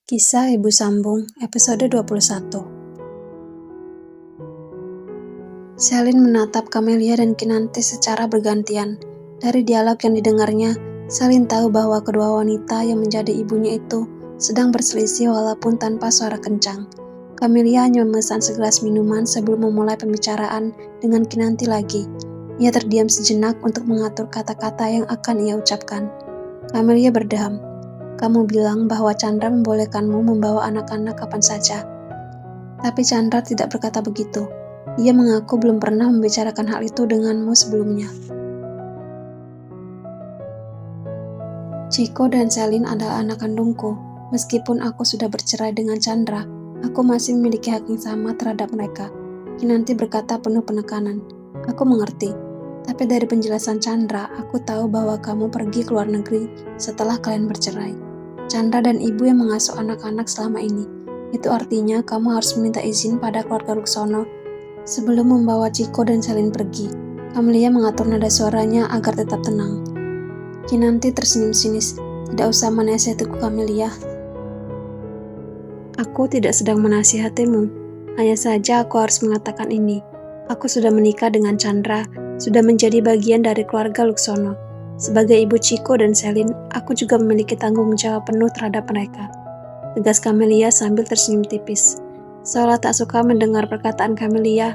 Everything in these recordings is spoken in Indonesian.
Kisah Ibu Sambung, episode 21. Selin menatap Camelia dan Kinanti secara bergantian. Dari dialog yang didengarnya, Selin tahu bahwa kedua wanita yang menjadi ibunya itu sedang berselisih walaupun tanpa suara kencang. Camelia hanya memesan segelas minuman sebelum memulai pembicaraan dengan Kinanti lagi. Ia terdiam sejenak untuk mengatur kata-kata yang akan ia ucapkan. Camelia berdeham. Kamu bilang bahwa Chandra membolehkanmu membawa anak-anak kapan saja. Tapi Chandra tidak berkata begitu. Ia mengaku belum pernah membicarakan hal itu denganmu sebelumnya. Chico dan Selin adalah anak kandungku. Meskipun aku sudah bercerai dengan Chandra, aku masih memiliki hak yang sama terhadap mereka. Kinanti berkata penuh penekanan. Aku mengerti. Tapi dari penjelasan Chandra, aku tahu bahwa kamu pergi ke luar negeri setelah kalian bercerai. Chandra dan ibu yang mengasuh anak-anak selama ini. Itu artinya kamu harus meminta izin pada keluarga Luksono sebelum membawa Chico dan Selin pergi. Camelia mengatur nada suaranya agar tetap tenang. Kinanti tersenyum sinis. Tidak usah menasihatiku, Camelia. Aku tidak sedang menasihatimu. Hanya saja aku harus mengatakan ini. Aku sudah menikah dengan Chandra, sudah menjadi bagian dari keluarga Luksono. Sebagai ibu Chico dan Selin, aku juga memiliki tanggung jawab penuh terhadap mereka. Tegas Camelia sambil tersenyum tipis. Seolah tak suka mendengar perkataan Camelia,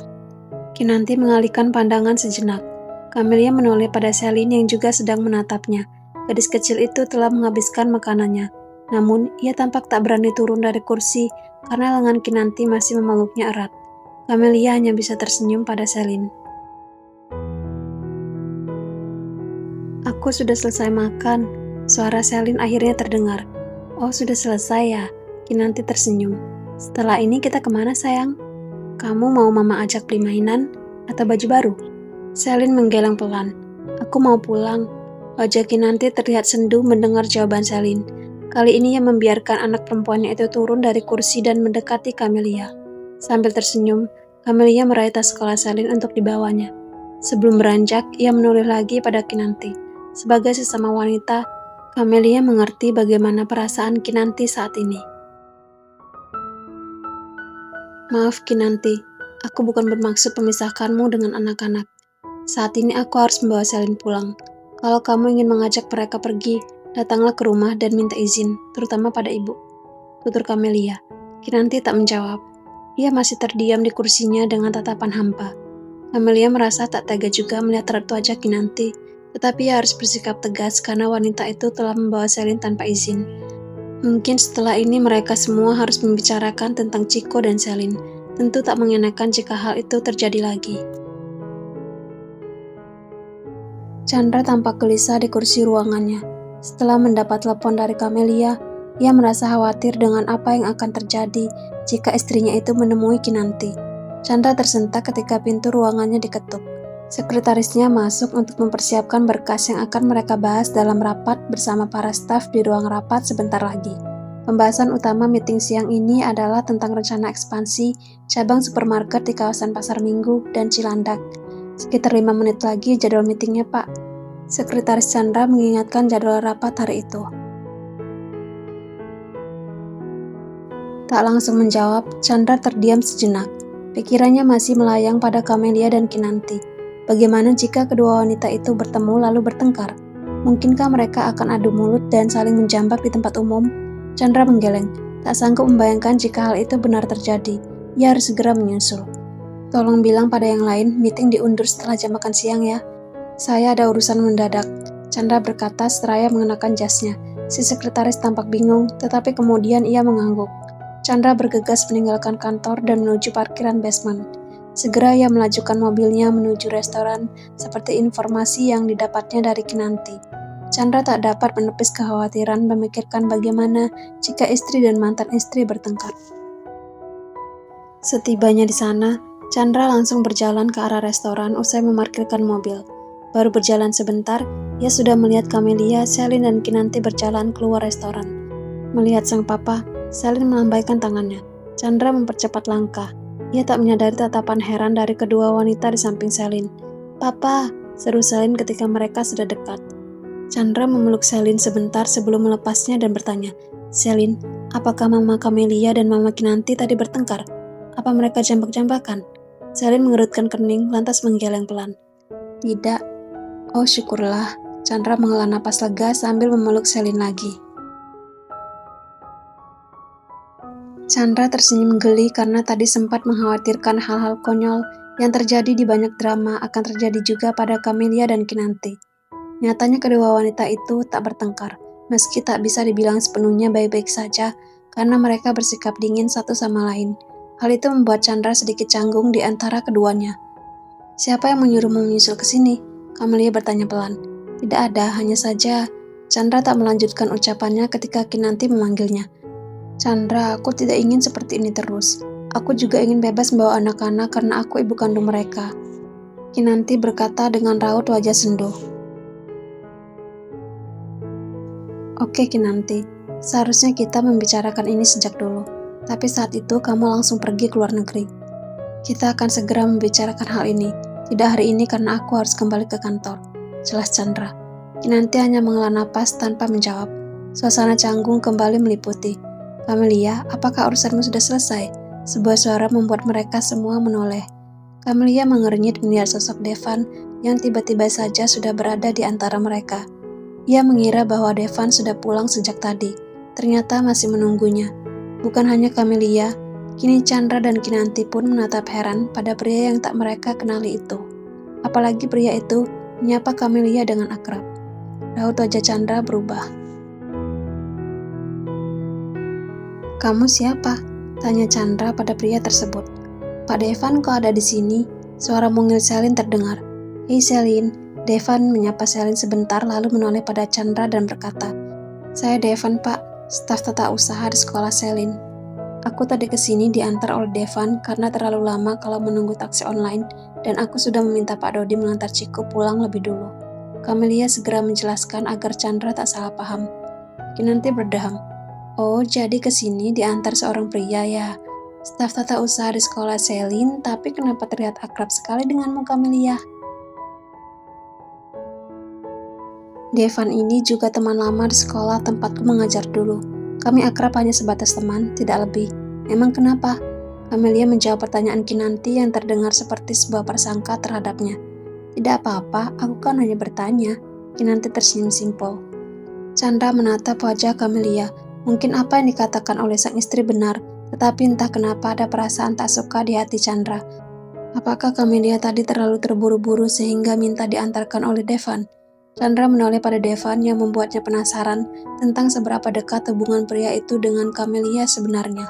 Kinanti mengalihkan pandangan sejenak. Camelia menoleh pada Selin yang juga sedang menatapnya. Gadis kecil itu telah menghabiskan makanannya. Namun, ia tampak tak berani turun dari kursi karena lengan Kinanti masih memeluknya erat. Camelia hanya bisa tersenyum pada Selin. Aku sudah selesai makan. Suara Selin akhirnya terdengar. Oh, sudah selesai ya? Kinanti tersenyum. Setelah ini kita kemana, sayang? Kamu mau mama ajak beli mainan atau baju baru? Selin menggeleng pelan. Aku mau pulang. Wajah Kinanti terlihat sendu mendengar jawaban Selin. Kali ini ia membiarkan anak perempuannya itu turun dari kursi dan mendekati Camelia. Sambil tersenyum, Camelia meraih tas sekolah Selin untuk dibawanya. Sebelum beranjak, ia menoleh lagi pada Kinanti. Sebagai sesama wanita, Camelia mengerti bagaimana perasaan Kinanti saat ini. Maaf Kinanti, aku bukan bermaksud memisahkanmu dengan anak-anak. Saat ini aku harus membawa Selin pulang. Kalau kamu ingin mengajak mereka pergi, datanglah ke rumah dan minta izin, terutama pada ibu. Tutur Camelia. Kinanti tak menjawab. Ia masih terdiam di kursinya dengan tatapan hampa. Camelia merasa tak tega juga melihat raut wajah Kinanti, tetapi ia harus bersikap tegas karena wanita itu telah membawa Selin tanpa izin. Mungkin setelah ini mereka semua harus membicarakan tentang Chico dan Selin. Tentu tak mengenakan jika hal itu terjadi lagi. Chandra tampak gelisah di kursi ruangannya. Setelah mendapat telepon dari Camelia, ia merasa khawatir dengan apa yang akan terjadi jika istrinya itu menemui Kinanti. Chandra tersentak ketika pintu ruangannya diketuk. Sekretarisnya masuk untuk mempersiapkan berkas yang akan mereka bahas dalam rapat bersama para staf di ruang rapat sebentar lagi. Pembahasan utama meeting siang ini adalah tentang rencana ekspansi cabang supermarket di kawasan Pasar Minggu dan Cilandak. Sekitar 5 menit lagi jadwal meetingnya, Pak. Sekretaris Chandra mengingatkan jadwal rapat hari itu. Tak langsung menjawab, Chandra terdiam sejenak. Pikirannya masih melayang pada Camelia dan Kinanti. Bagaimana jika kedua wanita itu bertemu lalu bertengkar? Mungkinkah mereka akan adu mulut dan saling menjambak di tempat umum? Chandra menggeleng, tak sanggup membayangkan jika hal itu benar terjadi. Ia harus segera menyusul. Tolong bilang pada yang lain, meeting diundur setelah jam makan siang ya. Saya ada urusan mendadak, Chandra berkata seraya mengenakan jasnya. Si sekretaris tampak bingung, tetapi kemudian ia mengangguk. Chandra bergegas meninggalkan kantor dan menuju parkiran basement. Segera ia melajukan mobilnya menuju restoran seperti informasi yang didapatnya dari Kinanti. Chandra tak dapat menepis kekhawatiran memikirkan bagaimana jika istri dan mantan istri bertengkar. Setibanya di sana, Chandra langsung berjalan ke arah restoran usai memarkirkan mobil. Baru berjalan sebentar, ia sudah melihat Camelia, Selin dan Kinanti berjalan keluar restoran. Melihat sang papa, Selin melambaikan tangannya. Chandra mempercepat langkah. Ia tak menyadari tatapan heran dari kedua wanita di samping Selin. Papa, seru Selin ketika mereka sudah dekat. Chandra memeluk Selin sebentar sebelum melepasnya dan bertanya, Selin, Apakah Mama Camelia dan Mama Kinanti tadi bertengkar? Apa mereka jambak-jambakan? Selin mengerutkan kening, lantas menggeleng pelan. Tidak. Oh syukurlah. Chandra menghela napas lega sambil memeluk Selin lagi. Chandra tersenyum geli karena tadi sempat mengkhawatirkan hal-hal konyol yang terjadi di banyak drama akan terjadi juga pada Camelia dan Kinanti. Nyatanya kedua wanita itu tak bertengkar, meski tak bisa dibilang sepenuhnya baik-baik saja karena mereka bersikap dingin satu sama lain. Hal itu membuat Chandra sedikit canggung di antara keduanya. Siapa yang menyuruhmu menyusul ke sini? Camelia bertanya pelan. Tidak ada, hanya saja Chandra tak melanjutkan ucapannya ketika Kinanti memanggilnya. Chandra, aku tidak ingin seperti ini terus. Aku juga ingin bebas membawa anak-anak karena aku ibu kandung mereka. Kinanti berkata dengan raut wajah sendu. Oke Kinanti, seharusnya kita membicarakan ini sejak dulu. Tapi saat itu kamu langsung pergi ke luar negeri. Kita akan segera membicarakan hal ini. Tidak hari ini karena aku harus kembali ke kantor. Jelas Chandra. Kinanti hanya menghela napas tanpa menjawab. Suasana canggung kembali meliputi. Camelia, apakah urusanmu sudah selesai? Sebuah suara membuat mereka semua menoleh. Camelia mengernyit melihat sosok Devan yang tiba-tiba saja sudah berada di antara mereka. Ia mengira bahwa Devan sudah pulang sejak tadi. Ternyata masih menunggunya. Bukan hanya Camelia, kini Chandra dan Kinanti pun menatap heran pada pria yang tak mereka kenali itu. Apalagi pria itu menyapa Camelia dengan akrab. Raut wajah Chandra berubah. Kamu siapa? Tanya Chandra pada pria tersebut. Pak Devan kok ada di sini? Suara mungil Selin terdengar. Hei Selin. Devan menyapa Selin sebentar lalu menoleh pada Chandra dan berkata, Saya Devan Pak, staf tata usaha di sekolah Selin. Aku tadi kesini diantar oleh Devan karena terlalu lama kalau menunggu taksi online dan aku sudah meminta Pak Dodi mengantar Ciko pulang lebih dulu. Camelia segera menjelaskan agar Chandra tak salah paham. Kinanti berdeham. Oh, jadi kesini diantar seorang pria ya. Staf tata usaha di sekolah Selin, tapi kenapa terlihat akrab sekali denganmu Camelia? Devan ini juga teman lama di sekolah tempatku mengajar dulu. Kami akrab hanya sebatas teman, tidak lebih. Emang kenapa? Camelia menjawab pertanyaan Kinanti yang terdengar seperti sebuah prasangka terhadapnya. Tidak apa-apa, aku kan hanya bertanya. Kinanti tersenyum simpel. Chandra menatap wajah Camelia. Mungkin apa yang dikatakan oleh sang istri benar, tetapi entah kenapa ada perasaan tak suka di hati Chandra. Apakah Camelia tadi terlalu terburu-buru sehingga minta diantarkan oleh Devan? Chandra menoleh pada Devan yang membuatnya penasaran tentang seberapa dekat hubungan pria itu dengan Camelia sebenarnya.